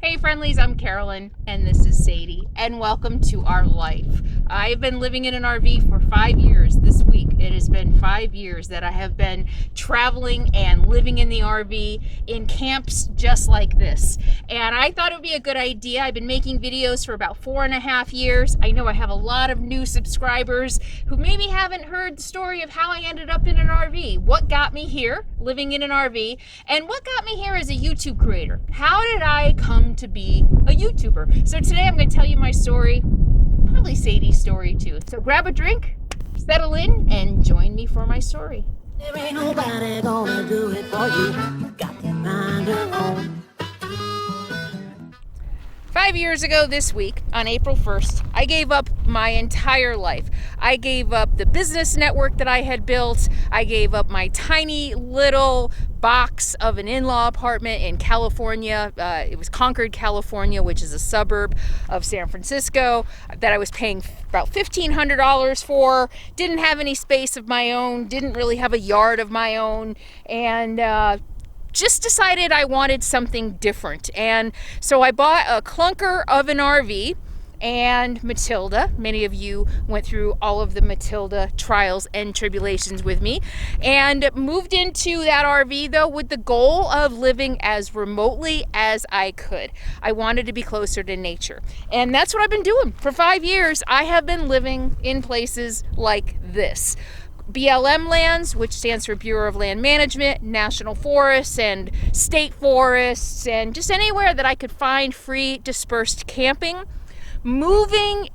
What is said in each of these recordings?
Hey friendlies, I'm Carolyn and this is Sadie and welcome to our life. I've been living in an RV for 5 years this week. It has been 5 years that I have been traveling and living in the RV in camps just like this. And I thought it would be a good idea. I've been making videos for about 4.5 years. I know I have a lot of new subscribers who maybe haven't heard the story of how I ended up in an RV. What got me here living in an RV and what got me here as a YouTube creator. How did I come to be a YouTuber? So today I'm going to tell you my story, probably Sadie's story too. So grab a drink, settle in, and join me for my story. There ain't nobody gonna do it for you. You got to find your own. 5 years ago this week, on April 1st, I gave up my entire life. I gave up the business network that I had built. I gave up my tiny little box of an in-law apartment in California. It was Concord, California, which is a suburb of San Francisco, that I was paying about $1,500 for. Didn't have any space of my own, didn't really have a yard of my own, and just decided I wanted something different. And so I bought a clunker of an RV and Matilda. Many of you went through all of the Matilda trials and tribulations with me, and moved into that RV though with the goal of living as remotely as I could. I wanted to be closer to nature, and that's what I've been doing for 5 years. I have been living in places like this. BLM lands, which stands for Bureau of Land Management, national forests and state forests, and just anywhere that I could find free dispersed camping. Moving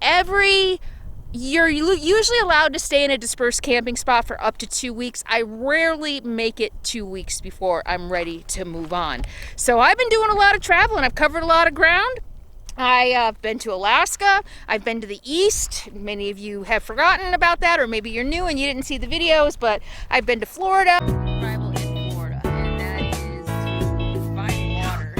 you're usually allowed to stay in a dispersed camping spot for up to 2 weeks. I rarely make it 2 weeks before I'm ready to move on. So I've been doing a lot of traveling. I've covered a lot of ground. I've been to Alaska, I've been to the East. Many of you have forgotten about that, or maybe you're new and you didn't see the videos, but I've been to Florida. Arrival in Florida, and that is to find water.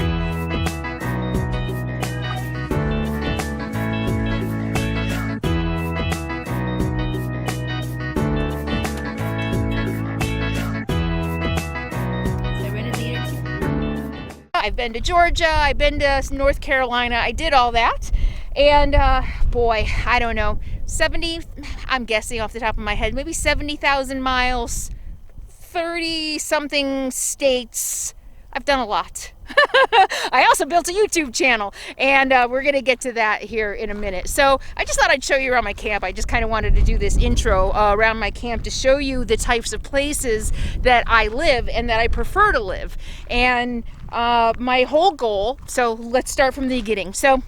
I've been to Georgia, I've been to North Carolina, I did all that. And boy, I don't know, 70, I'm guessing off the top of my head, maybe 70,000 miles, 30 something states. I've done a lot. I also built a YouTube channel, and we're going to get to that here in a minute. So I just thought I'd show you around my camp. I just kind of wanted to do this intro around my camp to show you the types of places that I live and that I prefer to live. And my whole goal, so let's start from the beginning. So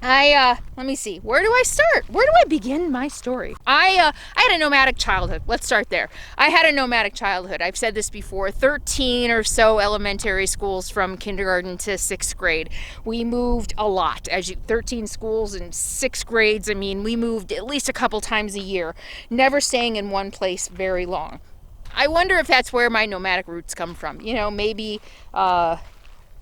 let me see, where do I start? Where do I begin my story? I had a nomadic childhood. Let's start there. I had a nomadic childhood. I've said this before, 13 or so elementary schools from kindergarten to 6th grade. We moved a lot. 13 schools and 6 grades. I mean, we moved at least a couple times a year, never staying in one place very long. I wonder if that's where my nomadic roots come from. You know, maybe,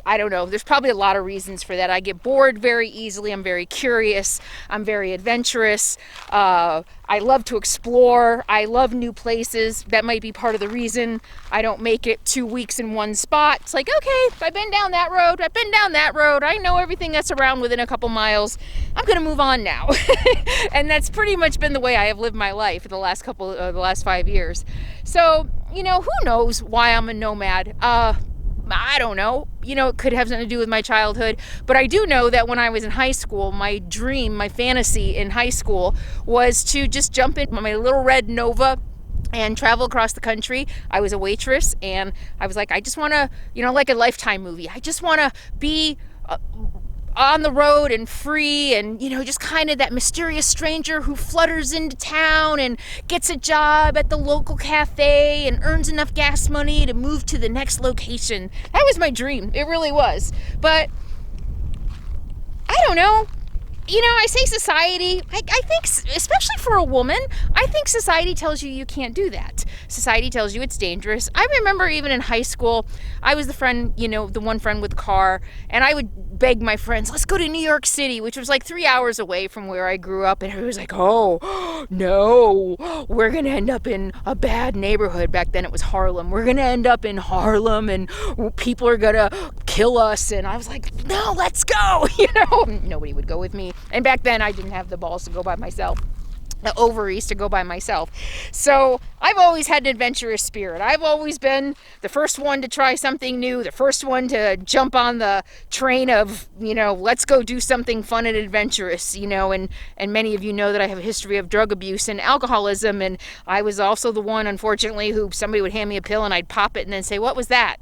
I don't know. There's probably a lot of reasons for that. I get bored very easily. I'm very curious. I'm very adventurous. I love to explore. I love new places. That might be part of the reason I don't make it 2 weeks in one spot. It's like, okay, I've been down that road. I've been down that road. I know everything that's around within a couple miles. I'm going to move on now. And that's pretty much been the way I have lived my life for the last 5 years. So, you know, who knows why I'm a nomad? I don't know, you know, it could have something to do with my childhood, but I do know that when I was in high school, my dream, my fantasy in high school was to just jump in my little red Nova and travel across the country. I was a waitress, and I was like, I just want to, you know, like a Lifetime movie, I just want to be on the road and free, and, you know, just kind of that mysterious stranger who flutters into town and gets a job at the local cafe and earns enough gas money to move to the next location. That was my dream. It really was. But I don't know. You know, I say society, I think, especially for a woman, I think society tells you you can't do that. society tells you it's dangerous. I remember even in high school, I was the friend, you know, the one friend with the car, and I would beg my friends, let's go to New York City, which was like 3 hours away from where I grew up. And everybody was like, oh, no, we're going to end up in a bad neighborhood. Back then it was Harlem. We're going to end up in Harlem and people are going to kill us. And I was like, no, let's go. You know, nobody would go with me. And back then I didn't have the balls to go by myself, the ovaries to go by myself. So I've always had an adventurous spirit. I've always been the first one to try something new, the first one to jump on the train of, you know, let's go do something fun and adventurous, you know, and many of you know that I have a history of drug abuse and alcoholism, and I was also the one, unfortunately, who somebody would hand me a pill and I'd pop it and then say, what was that?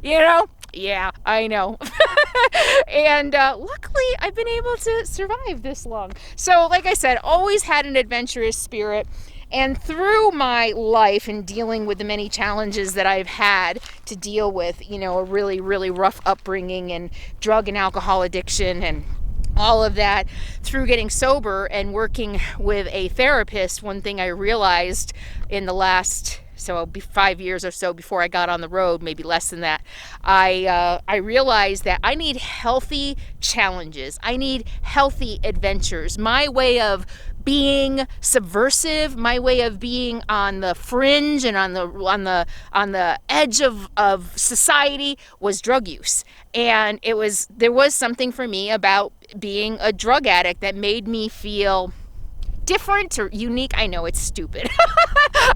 You know? Yeah, I know. And luckily, I've been able to survive this long. So, like I said, always had an adventurous spirit. And through my life and dealing with the many challenges that I've had to deal with, you know, a really, really rough upbringing and drug and alcohol addiction and all of that, through getting sober and working with a therapist, one thing I realized in the last 5 years or so before I got on the road, maybe less than that, I realized that I need healthy challenges. I need healthy adventures. My way of being subversive, my way of being on the fringe and on the edge of society was drug use. And there was something for me about being a drug addict that made me feel different or unique. I know it's stupid.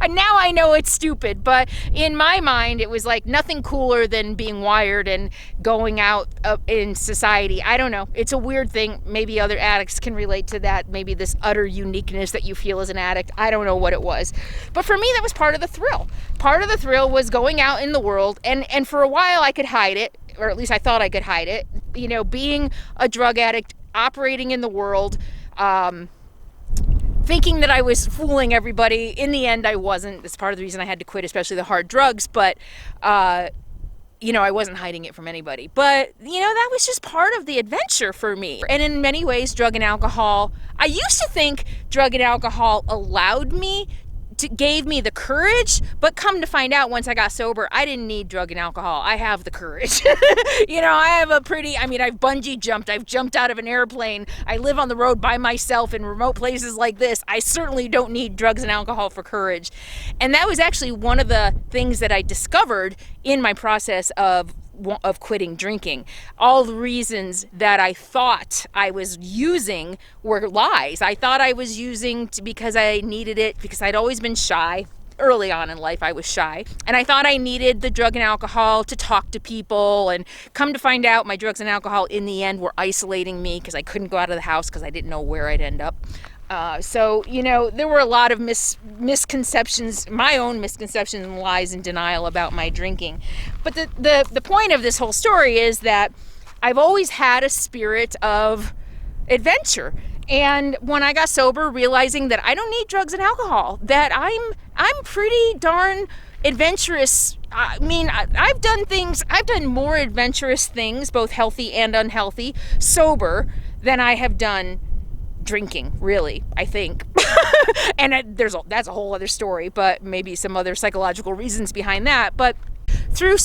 Now I know it's stupid, but in my mind it was like nothing cooler than being wired and going out in society. I don't know. It's a weird thing. Maybe other addicts can relate to that. Maybe this utter uniqueness that you feel as an addict. I don't know what it was. But for me, that was part of the thrill. Part of the thrill was going out in the world, and for a while I could hide it, or at least I thought I could hide it. You know, being a drug addict, operating in the world, thinking that I was fooling everybody. In the end, I wasn't. That's part of the reason I had to quit, especially the hard drugs. But, you know, I wasn't hiding it from anybody. But, you know, that was just part of the adventure for me. And in many ways, drug and alcohol, I used to think drug and alcohol gave me the courage, but come to find out once I got sober, I didn't need drug and alcohol. I have the courage. You know, I've bungee jumped. I've jumped out of an airplane. I live on the road by myself in remote places like this. I certainly don't need drugs and alcohol for courage. And that was actually one of the things that I discovered in my process of quitting drinking. All the reasons that I thought I was using were lies. I thought I was using because I needed it, because I'd always been shy. Early on in life, I was shy. And I thought I needed the drug and alcohol to talk to people. And come to find out, my drugs and alcohol in the end were isolating me because I couldn't go out of the house because I didn't know where I'd end up. So, you know, there were a lot of misconceptions, my own misconceptions and lies and denial about my drinking. But the point of this whole story is that I've always had a spirit of adventure. And when I got sober, realizing that I don't need drugs and alcohol, that I'm pretty darn adventurous. I mean, I've done more adventurous things, both healthy and unhealthy, sober, than I have done drinking, really, I think. And that's a whole other story, but maybe some other psychological reasons behind that. But through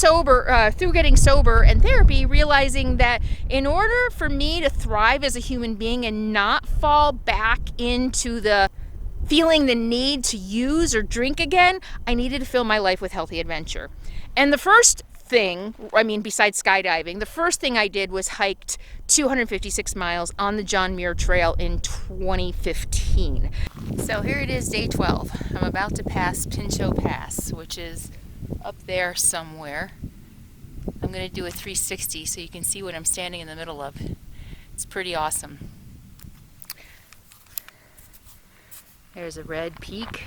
getting sober and therapy, realizing that in order for me to thrive as a human being and not fall back into the feeling the need to use or drink again, I needed to fill my life with healthy adventure. And the first thing, besides skydiving, the first thing I did was hiked 256 miles on the John Muir Trail in 2015. So here it is, day 12. I'm about to pass Pinchot Pass, which is up there somewhere. I'm going to do a 360 so you can see what I'm standing in the middle of. It's pretty awesome. There's a red peak,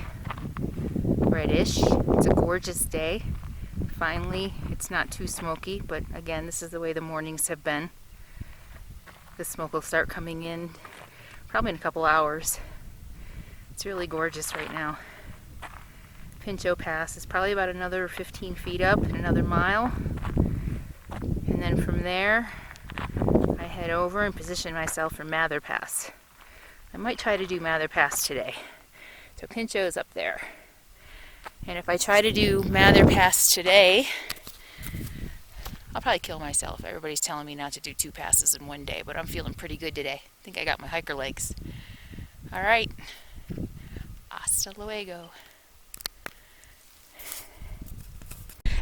reddish. It's a gorgeous day. Finally, it's not too smoky, but again, this is the way the mornings have been. The smoke will start coming in probably in a couple hours. It's really gorgeous right now. Pinchot Pass is probably about another 15 feet up and another mile. And then from there, I head over and position myself for Mather Pass. I might try to do Mather Pass today. So Pinchot is up there. And if I try to do Mather Pass today, I'll probably kill myself. Everybody's telling me not to do 2 passes in one day, but I'm feeling pretty good today. I think I got my hiker legs. All right. Hasta luego.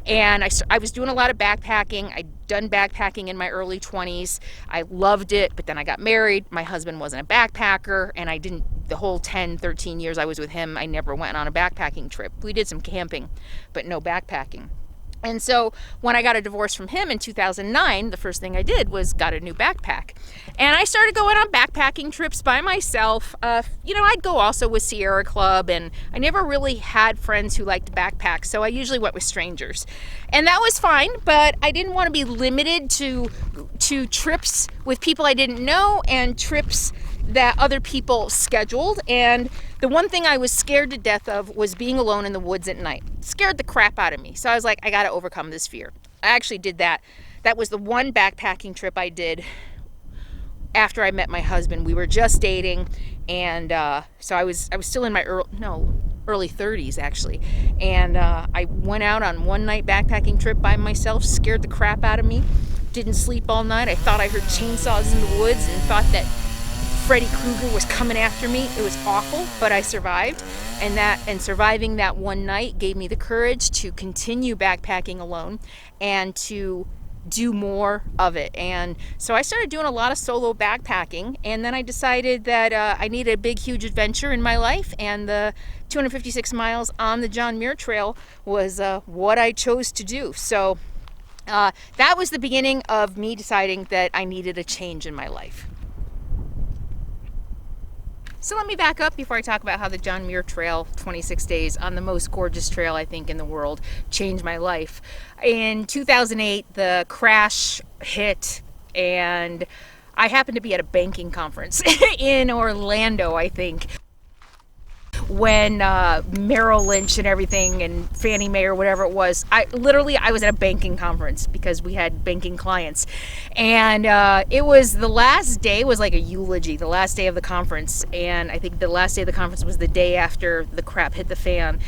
And I was doing a lot of backpacking. I'd done backpacking in my early 20s. I loved it, but then I got married. My husband wasn't a backpacker, and I didn't, the whole 10, 13 years I was with him, I never went on a backpacking trip. We did some camping, but no backpacking. And so when I got a divorce from him in 2009, the first thing I did was got a new backpack. And I started going on backpacking trips by myself. You know, I'd go also with Sierra Club, and I never really had friends who liked backpacks, so I usually went with strangers. And that was fine, but I didn't want to be limited to trips with people I didn't know and trips that other people scheduled. And the one thing I was scared to death of was being alone in the woods at night. It scared the crap out of me. So I was like, I got to overcome this fear. I actually did that. That was the one backpacking trip I did after I met my husband. We were just dating, and so I was still in my early 30s actually. And I went out on one night backpacking trip by myself, scared the crap out of me. Didn't sleep all night. I thought I heard chainsaws in the woods and thought that Freddy Krueger was coming after me. It was awful, but I survived. And surviving that one night gave me the courage to continue backpacking alone and to do more of it. And so I started doing a lot of solo backpacking, and then I decided that I needed a big, huge adventure in my life, and the 256 miles on the John Muir Trail was what I chose to do. So that was the beginning of me deciding that I needed a change in my life. So let me back up before I talk about how the John Muir Trail, 26 days on the most gorgeous trail I think in the world, changed my life. In 2008, the crash hit, and I happened to be at a banking conference in Orlando, I think, when Merrill Lynch and everything and Fannie Mae or whatever it was, I was at a banking conference because we had banking clients. And it was the last day, was like a eulogy, the last day of the conference. And I think the last day of the conference was the day after the crap hit the fan.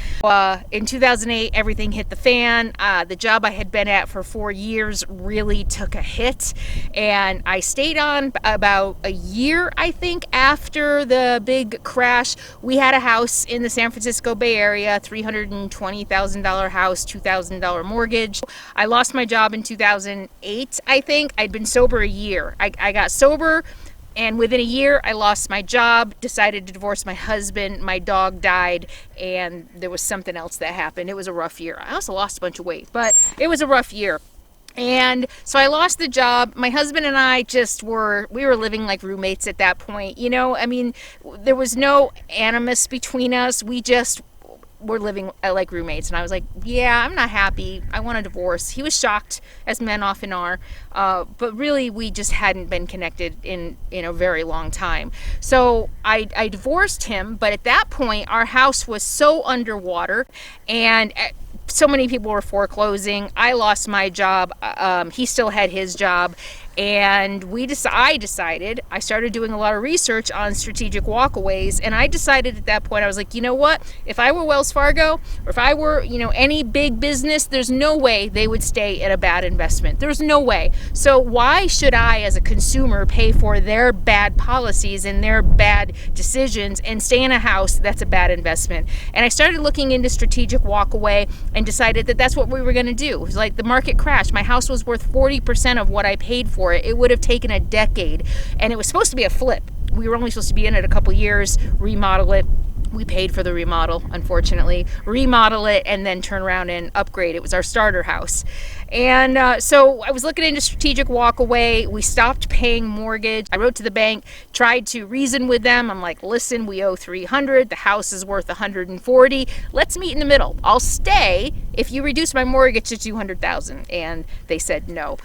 In 2008, everything hit the fan. The job I had been at for 4 years really took a hit. And I stayed on about a year, I think, after the big crash. We had a house in the San Francisco Bay Area, $320,000 house, $2,000 mortgage. I lost my job in 2008, I think. I'd been sober a year. I got sober, and within a year I lost my job, decided to divorce my husband, my dog died, and there was something else that happened. It was a rough year. I also lost a bunch of weight, but it was a rough year. And so I lost the job. My husband and I we were living like roommates at that point. You know, I mean, there was no animus between us. We just were living like roommates. And I was like, yeah, I'm not happy. I want a divorce. He was shocked, as men often are. But really, we just hadn't been connected in a very long time. So I divorced him. But at that point, our house was so underwater, and so many people were foreclosing. I lost my job. He still had his job. And I started doing a lot of research on strategic walkaways, and I decided at that point, I was like, you know what, if I were Wells Fargo, or if I were, any big business, there's no way they would stay in a bad investment. There's no way. So why should I, as a consumer, pay for their bad policies and their bad decisions and stay in a house that's a bad investment? And I started looking into strategic walkaway and decided that that's what we were going to do. It was like the market crashed. My house was worth 40% of what I paid for it. It would have taken a decade, and it was supposed to be a flip. We were only supposed to be in it a couple years, remodel it. We paid for the remodel, unfortunately, remodel it, and then turn around and upgrade. It was our starter house. And so I was looking into strategic walkaway. We stopped paying mortgage. I wrote to the bank, tried to reason with them. I'm like, listen, we owe $300. The house is worth $140. Let's meet in the middle. I'll stay if you reduce my mortgage to $200,000. And they said no.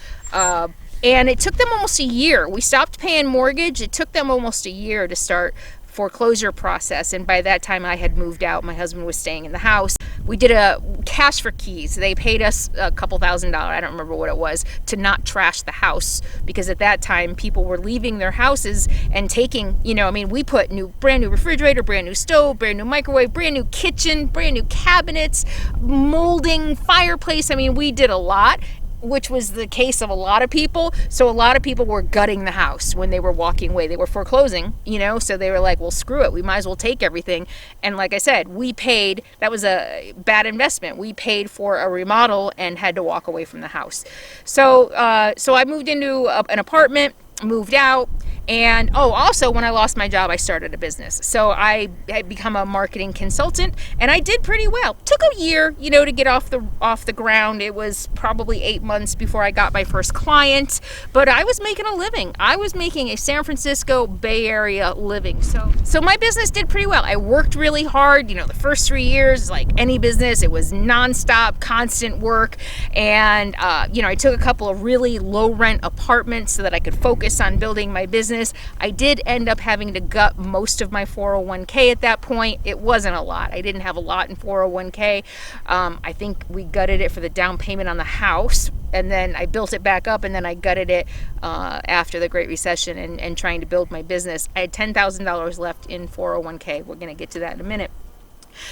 And it took them almost a year. We stopped paying mortgage. It took them almost a year to start foreclosure process, and by that time I had moved out. My husband was staying in the house, we did a cash for keys. They paid us a couple $1,000, I don't remember what it was, to not trash the house, because at that time people were leaving their houses and taking, you know, I mean, we put brand new refrigerator, brand new stove, brand new microwave, brand new kitchen, brand new cabinets, molding, fireplace. I mean, we did a lot, which was the case of a lot of people. So a lot of people were gutting the house when they were walking away. They were foreclosing, you know, so they were like, well, screw it. We might as well take everything. And like I said, we paid, that was a bad investment. We paid for a remodel and had to walk away from the house. So I moved into an apartment, moved out. And also when I lost my job, I started a business. So I had become a marketing consultant, and I did pretty well. Took a year, you know, to get off the ground. It was probably 8 months before I got my first client, but I was making a living. I was making a San Francisco Bay Area living. So my business did pretty well. I worked really hard. You know, the first 3 years, like any business, it was nonstop, constant work. And, you know, I took a couple of really low rent apartments so that I could focus on building my business. I did end up having to gut most of my 401k at that point. It wasn't a lot. I didn't have a lot in 401k. I think we gutted it for the down payment on the house, and then I built it back up, and then I gutted it after the Great Recession and trying to build my business. I had $10,000 left in 401k. We're going to get to that in a minute.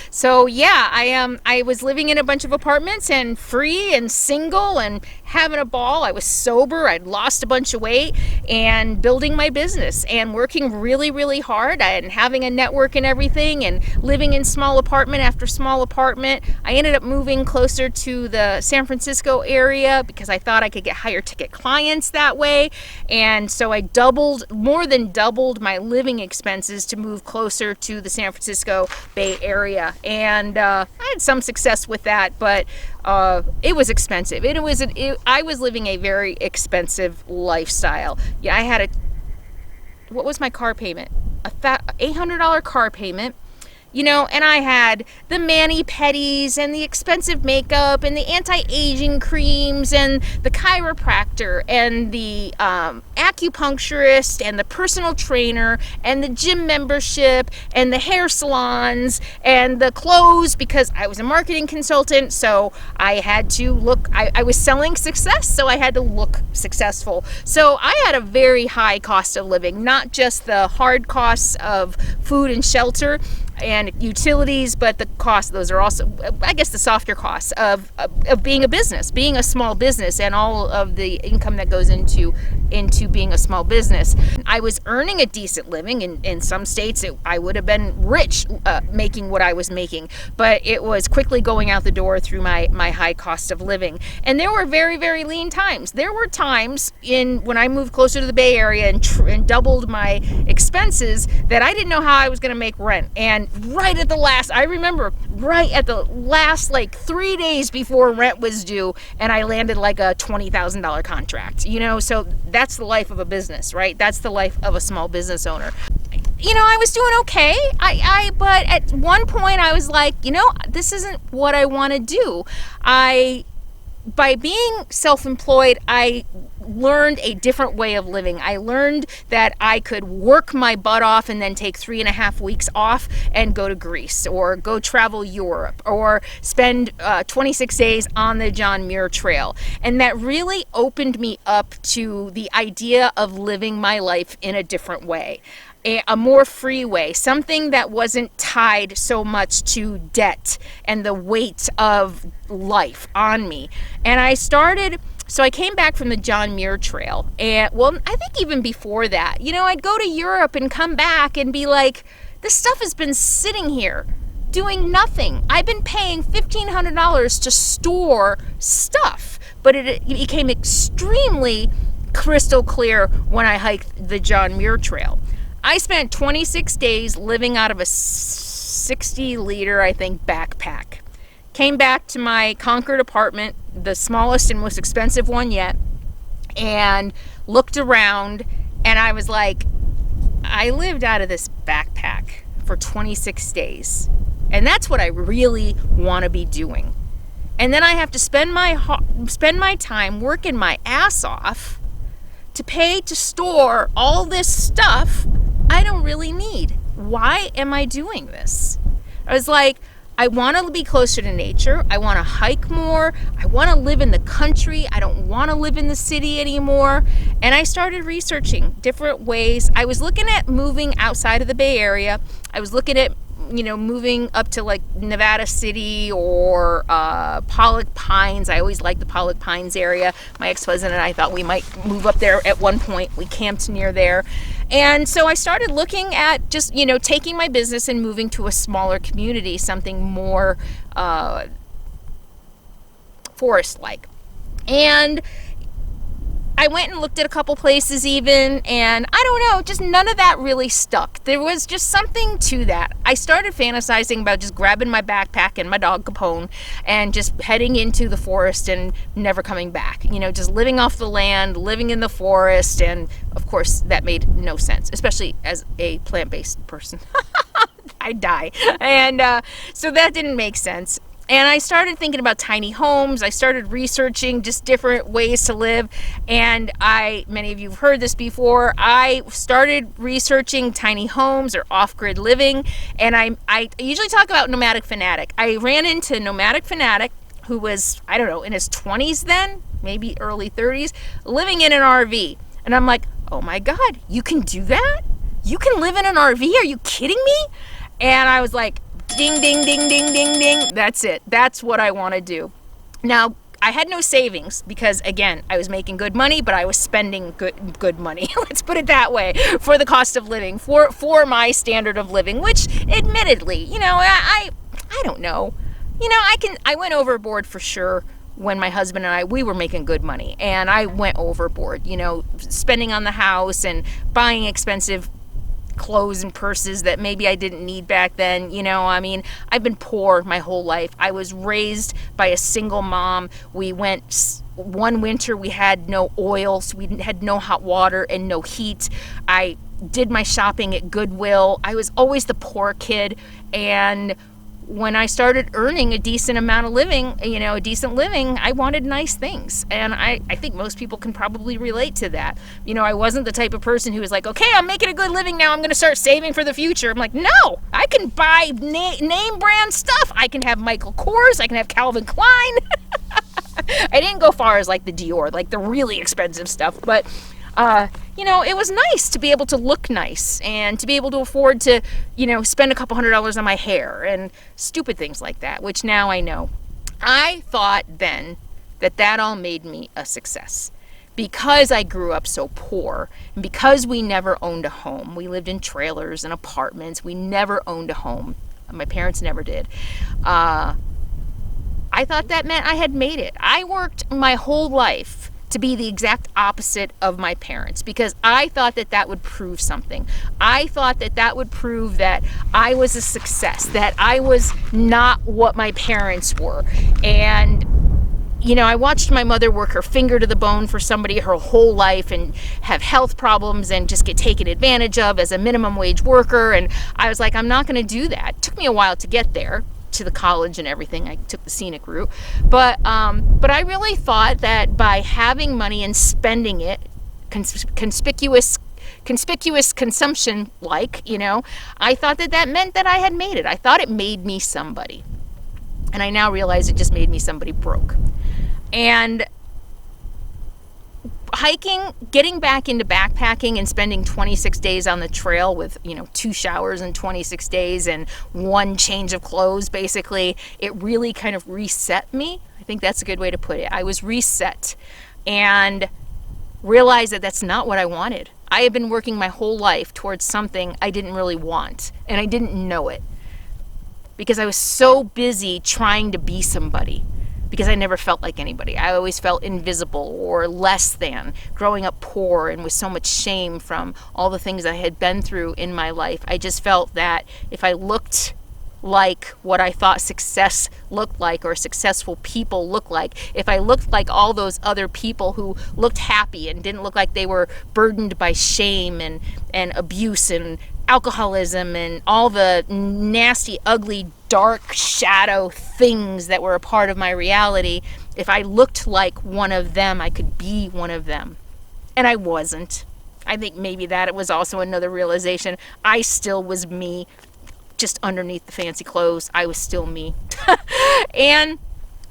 So yeah, I was living in a bunch of apartments and free and single and having a ball. I was sober. I'd lost a bunch of weight and building my business and working really, really hard and having a network and everything and living in small apartment after small apartment. I ended up moving closer to the San Francisco area because I thought I could get higher ticket clients that way. And so I more than doubled my living expenses to move closer to the San Francisco Bay Area. And I had some success with that, but it was expensive. I was living a very expensive lifestyle. Yeah, what was my car payment? $800 car payment. You know, and I had the mani-pedis and the expensive makeup and the anti-aging creams and the chiropractor and the acupuncturist and the personal trainer and the gym membership and the hair salons and the clothes, because I was a marketing consultant, so I had to look, I was selling success, so I had to look successful. So I had a very high cost of living, not just the hard costs of food and shelter and utilities, but the costs, those are also, I guess, the softer costs of being a business, being a small business, and all of the income that goes into being a small business. I was earning a decent living. In some states, I would have been rich making what I was making, but it was quickly going out the door through my high cost of living. And there were very, very lean times. There were times when I moved closer to the Bay Area and doubled my expenses that I didn't know how I was going to make rent. And right at the last, like 3 days before rent was due, and I landed like a $20,000 contract, you know. So that's the life of a business, right? That's the life of a small business owner. You know, I was doing okay. But at one point I was like, you know, this isn't what I want to do. By being self-employed, I learned a different way of living. I learned that I could work my butt off and then take 3.5 weeks off and go to Greece or go travel Europe or spend 26 days on the John Muir Trail. And that really opened me up to the idea of living my life in a different way. A more free way, something that wasn't tied so much to debt and the weight of life on me. And so I came back from the John Muir Trail, and well, I think even before that, you know, I'd go to Europe and come back and be like, this stuff has been sitting here doing nothing. I've been paying $1,500 to store stuff, but it became extremely crystal clear when I hiked the John Muir Trail. I spent 26 days living out of a 60-liter, I think, backpack. Came back to my Concord apartment, the smallest and most expensive one yet, and looked around, and I was like, I lived out of this backpack for 26 days, and that's what I really want to be doing. And then I have to spend my time working my ass off to pay to store all this stuff I don't really need. Why am I doing this? I was like, I want to be closer to nature. I want to hike more. I want to live in the country. I don't want to live in the city anymore. And I started researching different ways. I was looking at moving outside of the Bay Area. I was looking at, moving up to like Nevada City or Pollock Pines. I always liked the Pollock Pines area. My ex-husband and I thought we might move up there at one point. We camped near there. And so I started looking at just, taking my business and moving to a smaller community, something more forest-like. And I went and looked at a couple places even, and I don't know, just none of that really stuck. There was just something to that. I started fantasizing about just grabbing my backpack and my dog Capone and just heading into the forest and never coming back. Just living off the land, living in the forest, and of course that made no sense, especially as a plant-based person. I'd die. And so that didn't make sense. And I started thinking about tiny homes. I started researching just different ways to live. And many of you have heard this before, I started researching tiny homes or off-grid living. And I usually talk about Nomadic Fanatic. I ran into Nomadic Fanatic, who was, I don't know, in his 20s then, maybe early 30s, living in an RV. And I'm like, oh my God, you can do that? You can live in an RV? Are you kidding me? And I was like, ding, ding, ding, ding, ding, ding. That's it. That's what I want to do. Now, I had no savings because, again, I was making good money, but I was spending good money. Let's put it that way, for the cost of living, for my standard of living, which, admittedly, I don't know. I went overboard for sure when my husband and we were making good money, and I went overboard, spending on the house and buying expensive clothes and purses that maybe I didn't need back then. I've been poor my whole life. I was raised by a single mom. We went one winter, we had no oil, so we had no hot water and no heat. I did my shopping at Goodwill. I was always the poor kid. And when I started earning a decent amount of living, a decent living, I wanted nice things. And I think most people can probably relate to that. I wasn't the type of person who was like, okay, I'm making a good living now, I'm going to start saving for the future. I'm like, no, I can buy name brand stuff. I can have Michael Kors, I can have Calvin Klein. I didn't go far as like the Dior, like the really expensive stuff, but it was nice to be able to look nice and to be able to afford to, spend a couple $100s on my hair and stupid things like that, which now I know. I thought then that all made me a success because I grew up so poor and because we never owned a home. We lived in trailers and apartments. We never owned a home. My parents never did. I thought that meant I had made it. I worked my whole life to be the exact opposite of my parents because I thought that would prove something. I thought that would prove that I was a success, that I was not what my parents were. And I watched my mother work her finger to the bone for somebody her whole life and have health problems and just get taken advantage of as a minimum wage worker. And I was like, I'm not going to do that. It took me a while to get there, to the college and everything. I took the scenic route, but I really thought that by having money and spending it, conspicuous consumption, I thought that meant that I had made it. I thought it made me somebody, and I now realize it just made me somebody broke. And hiking, getting back into backpacking and spending 26 days on the trail with, 2 showers in 26 days and 1 change of clothes, basically, it really kind of reset me. I think that's a good way to put it. I was reset and realized that that's not what I wanted. I had been working my whole life towards something I didn't really want, and I didn't know it because I was so busy trying to be somebody. Because I never felt like anybody. I always felt invisible or less than, growing up poor and with so much shame from all the things I had been through in my life. I just felt that if I looked like what I thought success looked like or successful people look like, if I looked like all those other people who looked happy and didn't look like they were burdened by shame and abuse and alcoholism and all the nasty, ugly, dark shadow things that were a part of my reality, if I looked like one of them, I could be one of them. And I wasn't. I think maybe that it was also another realization. I still was me, just underneath the fancy clothes, I was still me. And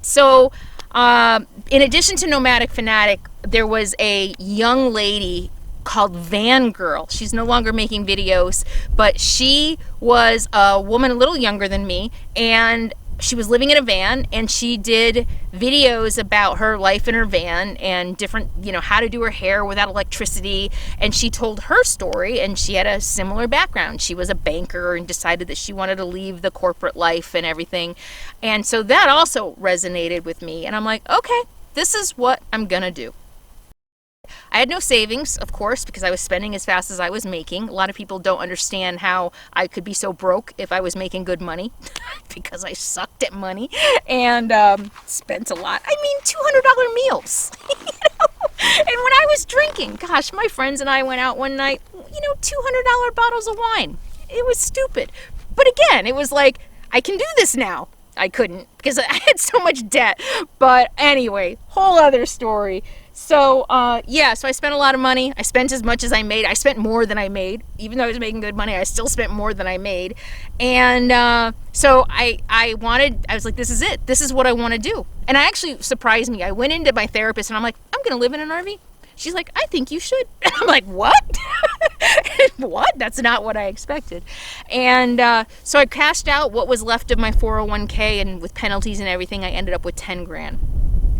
so, in addition to Nomadic Fanatic, there was a young lady called Van Girl. She's no longer making videos, but she was a woman a little younger than me, and she was living in a van, and she did videos about her life in her van and different, how to do her hair without electricity. And she told her story, and she had a similar background. She was a banker and decided that she wanted to leave the corporate life and everything. And so that also resonated with me. And I'm like, okay, this is what I'm gonna do. I had no savings, of course, because I was spending as fast as I was making. A lot of people don't understand how I could be so broke if I was making good money because I sucked at money and spent a lot. I mean, $200 meals. And when I was drinking, gosh, my friends and I went out one night, $200 bottles of wine. It was stupid. But again, it was like, I can do this now. I couldn't because I had so much debt. But anyway, whole other story. So, so I spent a lot of money. I spent as much as I made. I spent more than I made. Even though I was making good money, I still spent more than I made. And so I was like, this is it. This is what I want to do. And I actually surprised me. I went into my therapist and I'm like, I'm going to live in an RV. She's like, I think you should. I'm like, what? What? That's not what I expected. And so I cashed out what was left of my 401k, and with penalties and everything, I ended up with 10 grand.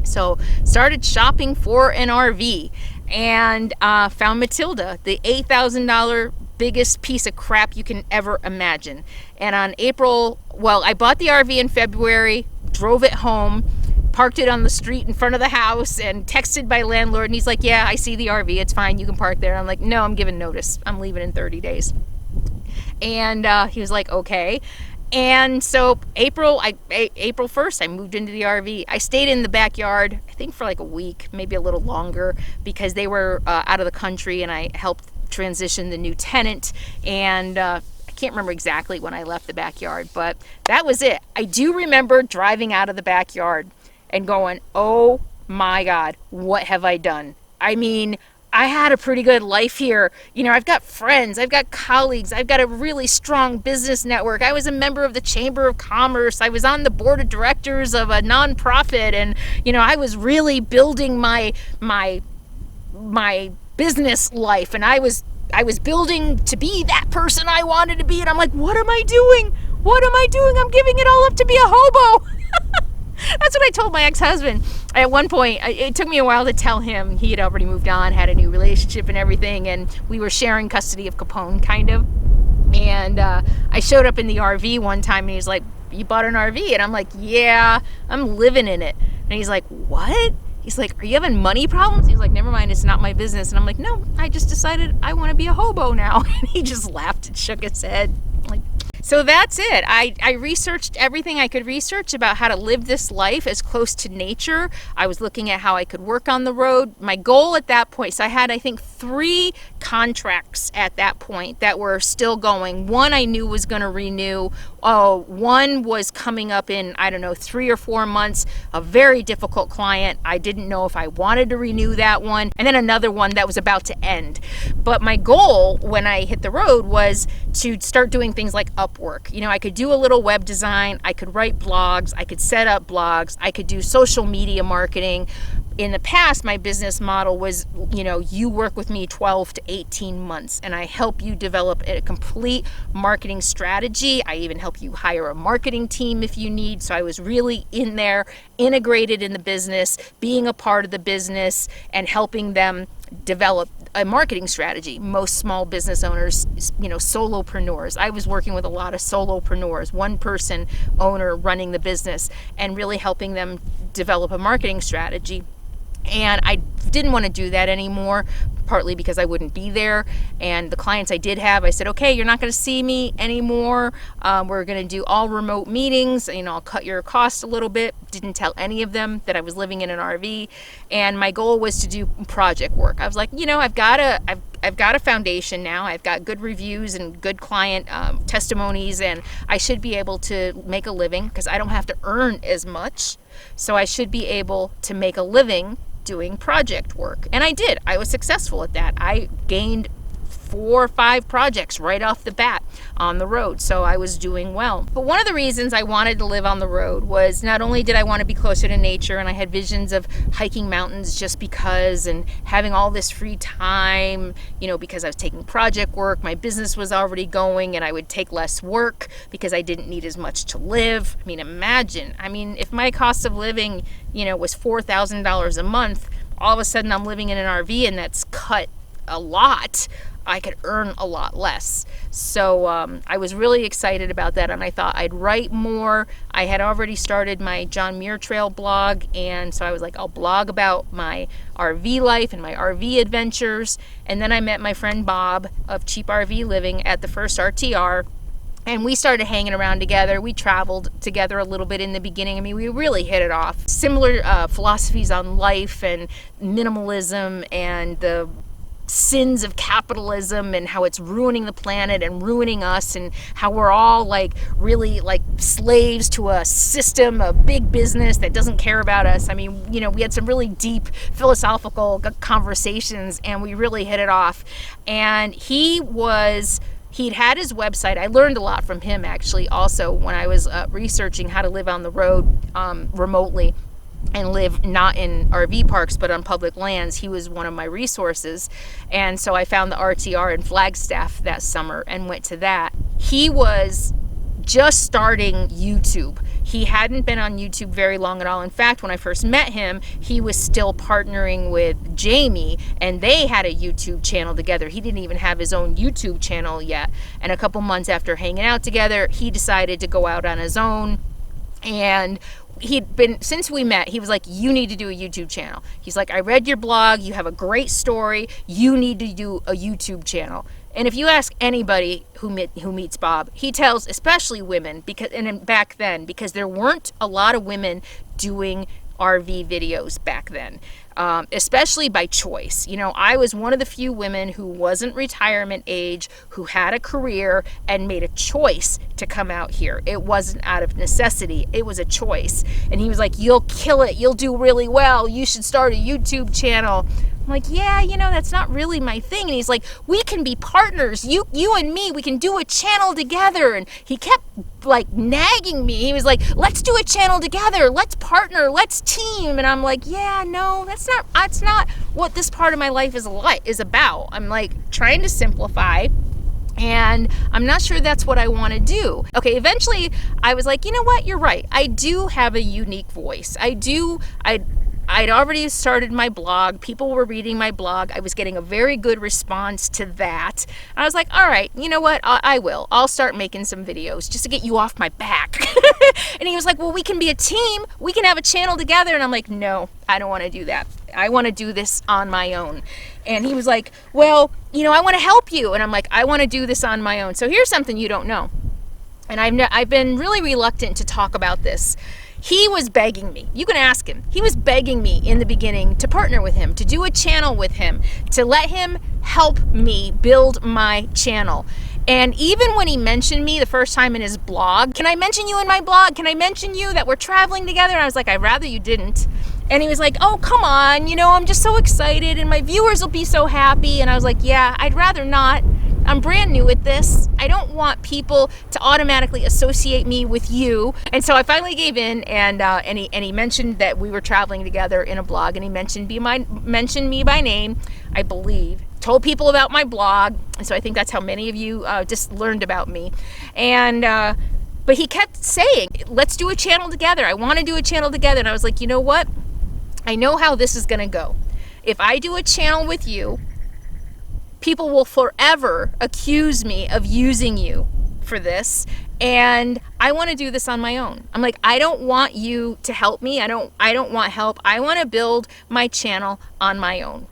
So started shopping for an RV and found Matilda, the $8,000 biggest piece of crap you can ever imagine. And on I bought the RV in February, drove it home, parked it on the street in front of the house, and texted my landlord, and he's like, yeah, I see the RV, it's fine, you can park there. I'm like, no, I'm giving notice, I'm leaving in 30 days. And he was like, okay. And so April 1st, I moved into the RV. I stayed in the backyard, I think for like a week, maybe a little longer, because they were out of the country, and I helped transition the new tenant. And I can't remember exactly when I left the backyard, but that was it. I do remember driving out of the backyard and going, oh my God, what have I done? I mean, I had a pretty good life here. I've got friends, I've got colleagues, I've got a really strong business network. I was a member of the Chamber of Commerce. I was on the board of directors of a nonprofit, and I was really building my business life, and I was building to be that person I wanted to be. And I'm like, what am I doing? What am I doing? I'm giving it all up to be a hobo. That's what I told my ex-husband. At one point, it took me a while to tell him. He had already moved on, had a new relationship and everything, and we were sharing custody of Capone, kind of. And I showed up in the RV one time, and he's like, you bought an RV? And I'm like, yeah, I'm living in it. And he's like, what? He's like, are you having money problems? He's like, never mind, it's not my business. And I'm like, no, I just decided I want to be a hobo now. And he just laughed and shook his head. Like, so that's it. I researched everything I could research about how to live this life as close to nature. I was looking at how I could work on the road. My goal at that point, so I had, I think, 3 contracts at that point that were still going. One I knew was going to renew. One was coming up in, 3 or 4 months, a very difficult client. I didn't know if I wanted to renew that one. And then another one that was about to end. But my goal when I hit the road was to start doing things like Upwork. I could do a little web design, I could write blogs, I could set up blogs, I could do social media marketing. In the past, my business model was, you work with me 12 to 18 months and I help you develop a complete marketing strategy. I even help you hire a marketing team if you need. So I was really in there, integrated in the business, being a part of the business and helping them develop a marketing strategy. Most small business owners, solopreneurs. I was working with a lot of solopreneurs, one person owner running the business and really helping them develop a marketing strategy. And I didn't want to do that anymore, partly because I wouldn't be there. And the clients I did have, I said, okay, you're not going to see me anymore. We're going to do all remote meetings. I'll cut your costs a little bit. Didn't tell any of them that I was living in an RV. And my goal was to do project work. I was like, I've got a foundation now. I've got good reviews and good client testimonies, and I should be able to make a living because I don't have to earn as much. So I should be able to make a living doing project work. And I did. I was successful at that. I gained 4 or 5 projects right off the bat on the road. So I was doing well. But one of the reasons I wanted to live on the road was not only did I want to be closer to nature, and I had visions of hiking mountains just because, and having all this free time, you know, because I was taking project work, my business was already going, and I would take less work because I didn't need as much to live. I mean, imagine, if my cost of living, you know, was $4,000 a month, all of a sudden I'm living in an RV and that's cut a lot, I could earn a lot less. So I was really excited about that, and I thought I'd write more. I had already started my John Muir Trail blog, and so I was like, I'll blog about my RV life and my RV adventures. And then I met my friend Bob of Cheap RV Living at the first RTR, and we started hanging around together. We traveled together a little bit in the beginning. I mean, we really hit it off. Similar philosophies on life and minimalism and the sins of capitalism and how it's ruining the planet and ruining us, and how we're all like really like slaves to a system, a big business that doesn't care about us. I mean, you know, we had some really deep philosophical conversations, and we really hit it off. And he'd had his website. I learned a lot from him actually also when I was researching how to live on the road remotely and live not in RV parks but on public lands. He was one of my resources, and so I found the RTR in Flagstaff that summer and went to that. He was just starting YouTube. He hadn't been on YouTube very long at all. In fact, when I first met him, he was still partnering with Jamie, and they had a YouTube channel together. He didn't even have his own YouTube channel yet. And a couple months after hanging out together, he decided to go out on his own. And since we met, he was like, you need to do a YouTube channel. He's like, I read your blog, you have a great story, you need to do a YouTube channel. And if you ask anybody who meets Bob, he tells, especially women, back then, because there weren't a lot of women doing RV videos back then, especially by choice. You know, I was one of the few women who wasn't retirement age, who had a career and made a choice to come out here. It wasn't out of necessity, it was a choice. And he was like, you'll kill it, you'll do really well, you should start a YouTube channel. I'm like, yeah, you know, that's not really my thing. And he's like, we can be partners, you and me, we can do a channel together. And he kept like nagging me. He was like, let's do a channel together, let's partner, let's team. And I'm like, yeah, no, that's not what this part of my life is about. I'm like trying to simplify, and I'm not sure that's what I want to do. Okay, eventually I was like, you know what, you're right, I do have a unique voice. I'd already started my blog. People were reading my blog. I was getting a very good response to that. I was like, all right, you know what? I'll start making some videos just to get you off my back. And he was like, well, we can be a team. We can have a channel together. And I'm like, no, I don't want to do that. I want to do this on my own. And he was like, well, you know, I want to help you. And I'm like, I want to do this on my own. So here's something you don't know. And I've been really reluctant to talk about this. He was begging me. You can ask him. He was begging me in the beginning to partner with him, to do a channel with him, to let him help me build my channel. And even when he mentioned me the first time in his blog, can I mention you in my blog? Can I mention you that we're traveling together? And I was like, I'd rather you didn't. And he was like, oh, come on, you know, I'm just so excited and my viewers will be so happy. And I was like, yeah, I'd rather not. I'm brand new at this. I don't want people to automatically associate me with you. And so I finally gave in, and he mentioned that we were traveling together in a blog, and he mentioned me by name, I believe. Told people about my blog, and so I think that's how many of you just learned about me. And but he kept saying, let's do a channel together. I want to do a channel together. And I was like, you know what? I know how this is gonna go. If I do a channel with you, people will forever accuse me of using you for this, and I want to do this on my own. I'm like, I don't want you to help me. I don't want help. I want to build my channel on my own,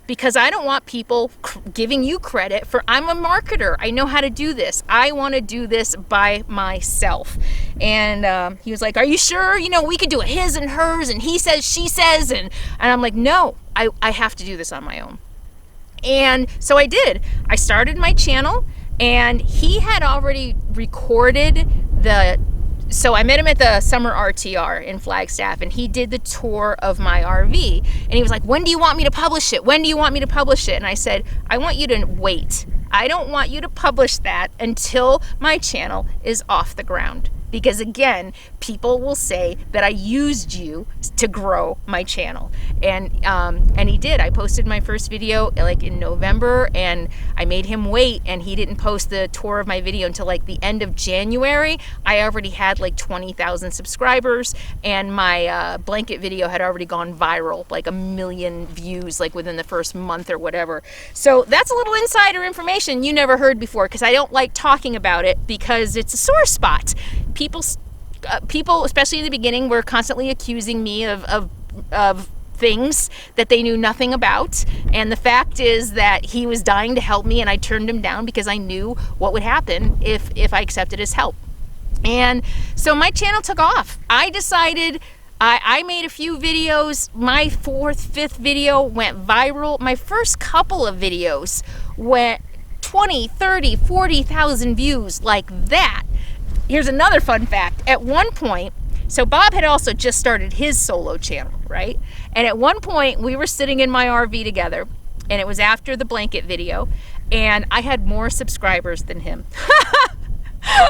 because I don't want people giving you credit for, I'm a marketer, I know how to do this. I want to do this by myself. And he was like, are you sure? You know, we could do a his and hers and he says, she says, and I'm like, no, I have to do this on my own. And so I did. I started my channel, and he had already recorded the so I met him at the summer RTR in Flagstaff, and he did the tour of my RV, and he was like, when do you want me to publish it? When do you want me to publish it? And I said, I want you to wait. I don't want you to publish that until my channel is off the ground. Because again, people will say that I used you to grow my channel, and he did. I posted my first video like in November, and I made him wait, and he didn't post the tour of my video until like the end of January. I already had like 20,000 subscribers, and my blanket video had already gone viral, like 1 million views, like within the first month or whatever. So that's a little insider information you never heard before, because I don't like talking about it because it's a sore spot. People, especially in the beginning, were constantly accusing me of things that they knew nothing about. And the fact is that he was dying to help me, and I turned him down because I knew what would happen if I accepted his help. And so my channel took off. I decided, I made a few videos. My 4th, 5th video went viral. My first couple of videos went 20, 30, 40,000 views like that. Here's another fun fact. At one point, so Bob had also just started his solo channel, right? And at one point, we were sitting in my RV together, and it was after the blanket video, and I had more subscribers than him.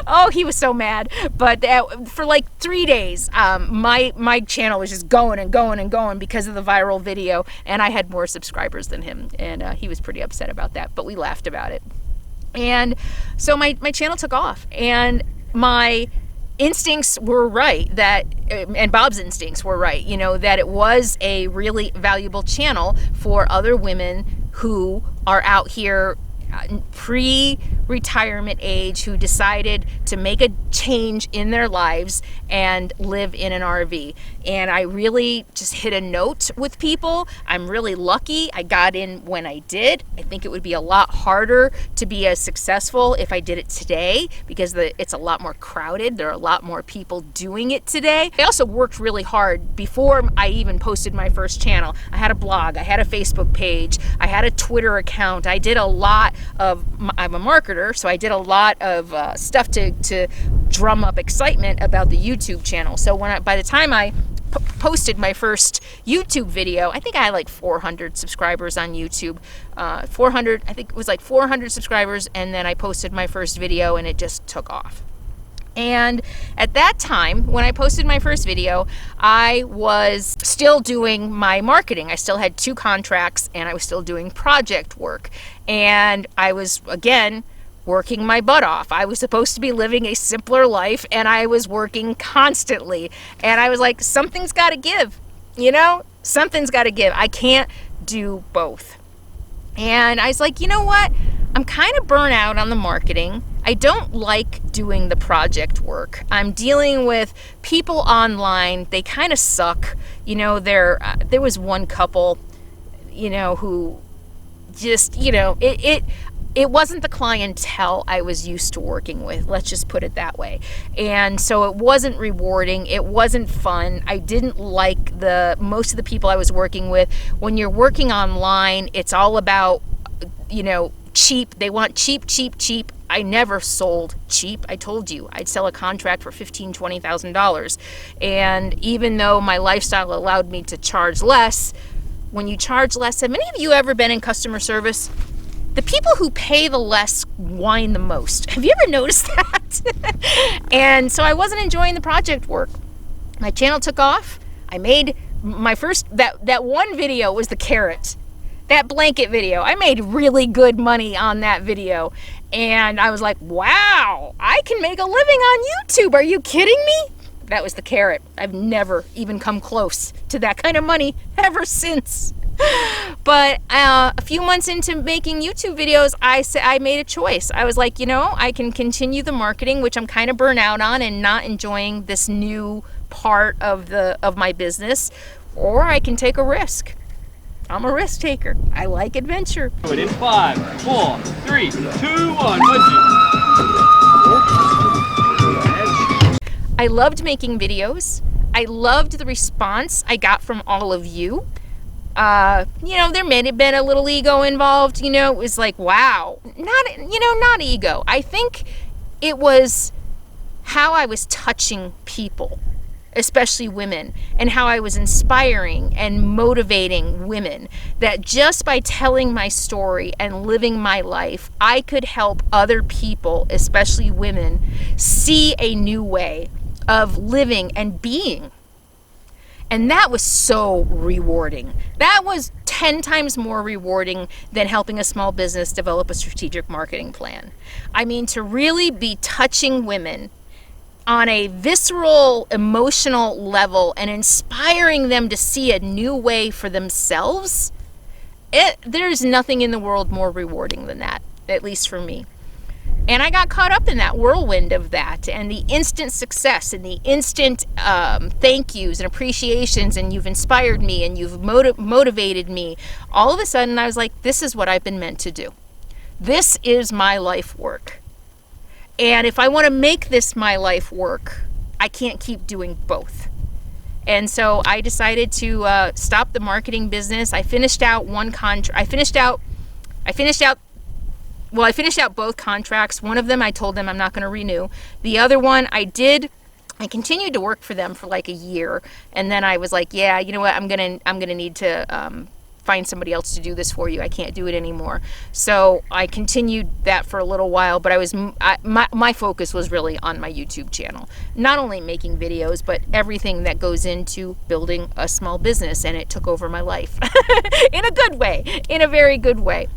Oh, he was so mad. But for like 3 days, my channel was just going and going and going because of the viral video, and I had more subscribers than him, and he was pretty upset about that, but we laughed about it. And so my channel took off, and my instincts were right, and Bob's instincts were right, you know, that it was a really valuable channel for other women who are out here pre-retirement age, who decided to make a change in their lives and live in an RV. And I really just hit a note with people. I'm really lucky I got in when I did. I think it would be a lot harder to be as successful if I did it today, because it's a lot more crowded. There are a lot more people doing it today. I also worked really hard before I even posted my first channel. I had a blog, I had a Facebook page, I had a Twitter account. I did a lot of, I'm a marketer, so I did a lot of stuff to drum up excitement about the YouTube channel. So by the time I posted my first YouTube video, I think I had like 400 subscribers on YouTube. I think it was like 400 subscribers, and then I posted my first video, and it just took off. And at that time, when I posted my first video, I was still doing my marketing. I still had 2 contracts, and I was still doing project work. And I was, again, working my butt off. I was supposed to be living a simpler life, and I was working constantly. And I was like, something's got to give, you know? Something's got to give. I can't do both. And I was like, you know what? I'm kind of burnt out on the marketing. I don't like doing the project work. I'm dealing with people online. They kind of suck. You know, there was one couple, you know, who just, you know, it wasn't the clientele I was used to working with. Let's just put it that way. And so it wasn't rewarding. It wasn't fun. I didn't like most of the people I was working with. When you're working online, it's all about, you know, cheap. They want cheap, cheap, cheap. I never sold cheap. I told you I'd sell a contract for $15,000, $20,000. And even though my lifestyle allowed me to charge less, when you charge less, have many of you ever been in customer service? The people who pay the less whine the most. Have you ever noticed that? And so I wasn't enjoying the project work. My channel took off. I made my first, that one video was the carrot. That blanket video, I made really good money on that video. And I was like, wow, I can make a living on YouTube. Are you kidding me? That was the carrot. I've never even come close to that kind of money ever since. But a few months into making YouTube videos, I made a choice. I was like, you know, I can continue the marketing, which I'm kind of burnt out on and not enjoying this new part of my business, or I can take a risk. I'm a risk taker. I like adventure. In 5, 4, 3, 2, 1, I loved making videos. I loved the response I got from all of you. You know, there may have been a little ego involved. You know, it was like, wow, not ego. I think it was how I was touching people, especially women, and how I was inspiring and motivating women, that just by telling my story and living my life, I could help other people, especially women, see a new way of living and being. And that was so rewarding. That was 10 times more rewarding than helping a small business develop a strategic marketing plan. I mean, to really be touching women on a visceral, emotional level and inspiring them to see a new way for themselves, there's nothing in the world more rewarding than that, at least for me. And I got caught up in that whirlwind of that, and the instant success and the instant thank yous and appreciations, and you've inspired me and you've motivated me. All of a sudden I was like, this is what I've been meant to do. This is my life work. And if I want to make this my life work, I can't keep doing both. And so I decided to stop the marketing business. I finished out one contract. I finished out both contracts. One of them I told them I'm not going to renew. The other one I continued to work for them for like a year, and then I was like, yeah, you know what, I'm gonna need to find somebody else to do this for you. I can't do it anymore. So I continued that for a little while, but my focus was really on my YouTube channel. Not only making videos, but everything that goes into building a small business, and it took over my life in a good way, in a very good way.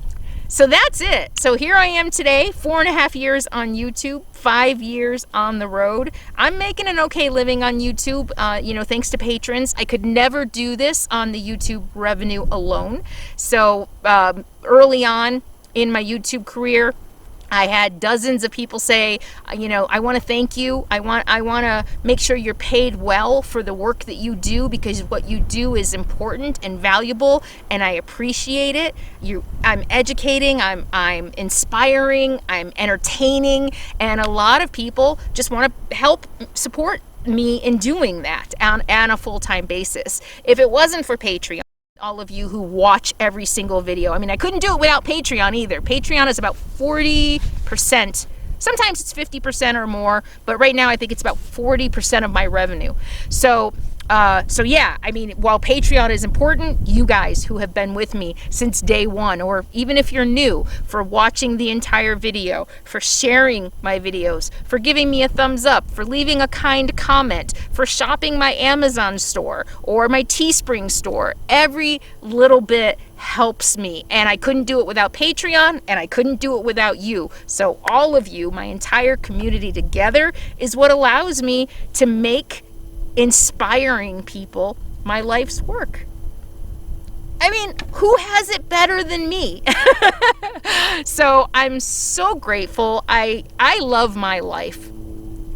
So that's it. So here I am today, 4.5 years on YouTube, 5 years on the road. I'm making an okay living on YouTube, thanks to patrons. I could never do this on the YouTube revenue alone. So early on in my YouTube career, I had dozens of people say, I want to thank you. I want to make sure you're paid well for the work that you do, because what you do is important and valuable, and I appreciate it. I'm educating, I'm inspiring, I'm entertaining, and a lot of people just want to help support me in doing that on a full-time basis. If it wasn't for Patreon, all of you who watch every single video. I mean, I couldn't do it without Patreon either. Patreon is about 40%. Sometimes it's 50% or more, but right now I think it's about 40% of my revenue. So yeah, I mean, while Patreon is important, you guys who have been with me since day one, or even if you're new, for watching the entire video, for sharing my videos, for giving me a thumbs up, for leaving a kind comment, for shopping my Amazon store or my Teespring store, every little bit helps me, and I couldn't do it without Patreon, and I couldn't do it without you. So all of you, my entire community together, is what allows me to make inspiring people my life's work. I mean, who has it better than me? So I'm so grateful. I love my life.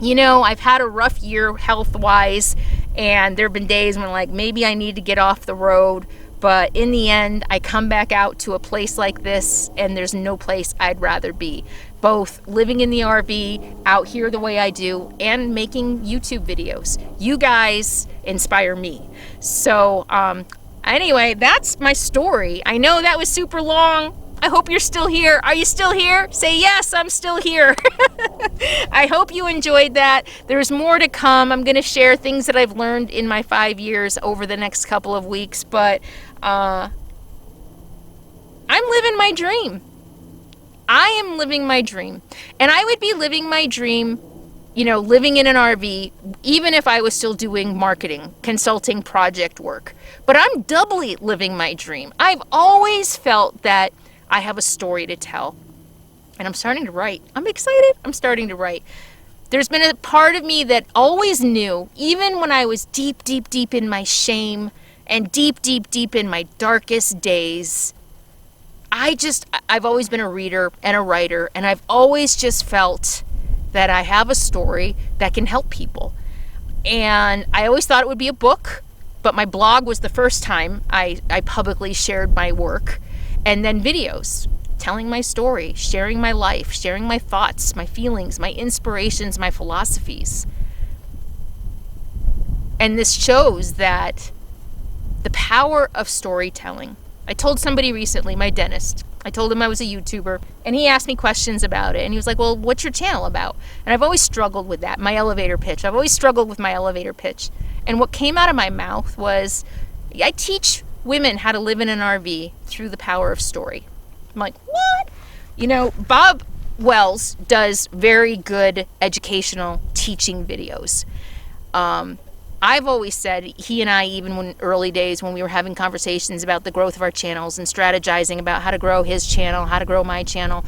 I've had a rough year health-wise, and there have been days when like maybe I need to get off the road, but in the end I come back out to a place like this, and there's no place I'd rather be. Both living in the RV, out here the way I do, and making YouTube videos. You guys inspire me. So anyway, that's my story. I know that was super long. I hope you're still here. Are you still here? Say yes, I'm still here. I hope you enjoyed that. There's more to come. I'm going to share things that I've learned in my 5 years over the next couple of weeks, but I'm living my dream. I am living my dream. And I would be living my dream, living in an RV, even if I was still doing marketing, consulting, project work. But I'm doubly living my dream. I've always felt that I have a story to tell. And I'm starting to write. I'm excited. I'm starting to write. There's been a part of me that always knew, even when I was deep, deep, deep in my shame and deep, deep, deep in my darkest days, I've always been a reader and a writer, and I've always just felt that I have a story that can help people. And I always thought it would be a book, but my blog was the first time I publicly shared my work, and then videos, telling my story, sharing my life, sharing my thoughts, my feelings, my inspirations, my philosophies. And this shows that the power of storytelling. I told somebody recently, my dentist, I told him I was a YouTuber, and he asked me questions about it. And he was like, well, what's your channel about? And I've always struggled with that, my elevator pitch. I've always struggled with my elevator pitch. And what came out of my mouth was, I teach women how to live in an RV through the power of story. I'm like, what? You know, Bob Wells does very good educational teaching videos. I've always said, he and I, even when early days when we were having conversations about the growth of our channels and strategizing about how to grow his channel, how to grow my channel,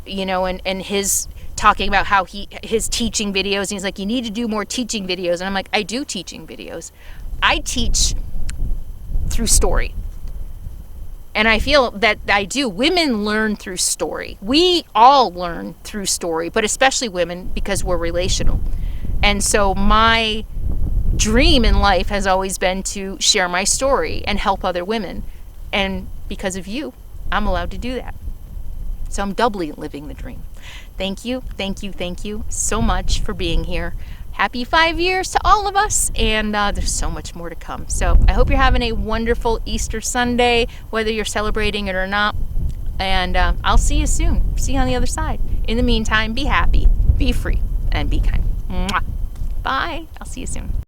you know, and his talking about how his teaching videos, and he's like, you need to do more teaching videos. And I'm like, I do teaching videos. I teach through story. And I feel that I do. Women learn through story. We all learn through story, but especially women, because we're relational. And so my dream in life has always been to share my story and help other women. And because of you, I'm allowed to do that. So I'm doubly living the dream. Thank you, thank you, thank you so much for being here. Happy 5 years to all of us, and there's so much more to come. So I hope you're having a wonderful Easter Sunday, whether you're celebrating it or not. And I'll see you soon. See you on the other side. In the meantime, be happy, be free, and be kind. Mwah. Bye. I'll see you soon.